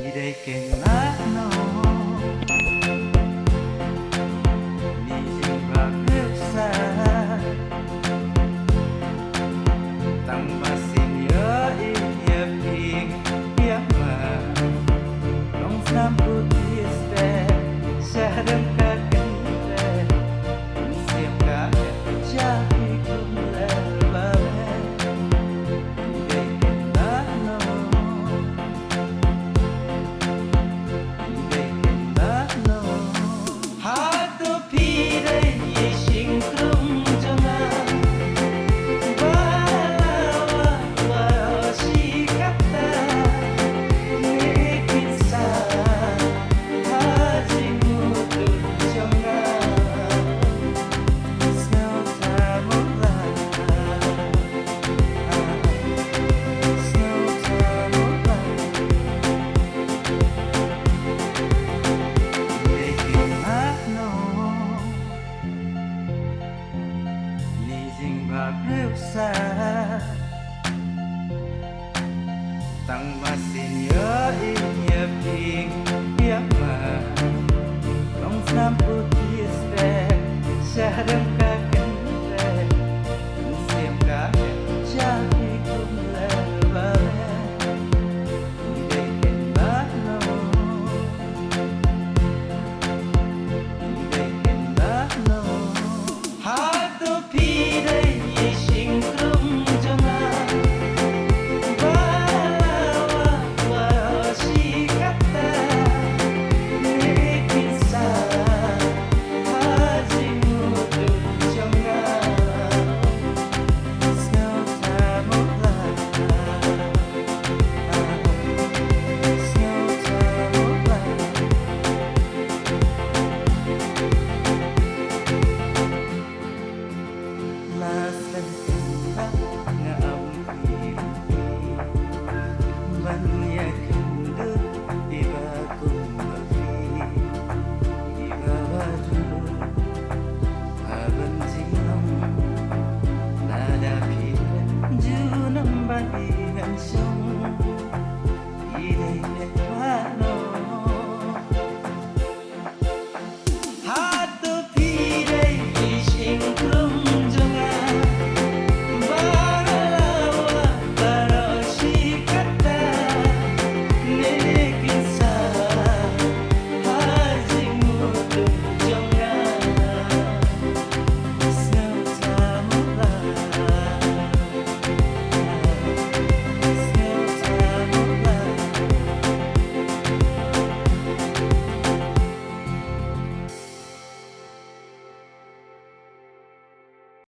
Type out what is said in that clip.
Irei queimar Sa tăng mà xin nhớ in nhật tình biết mà không dám putih sẽ đâm cả cánh về xem cả cha khi cũng là ba để kén bát nô để kén bát nô hát tôi pi đây hãy subscribe cho kênh Ghiền Mì Gõ để không bỏ lỡ những video hấp dẫn.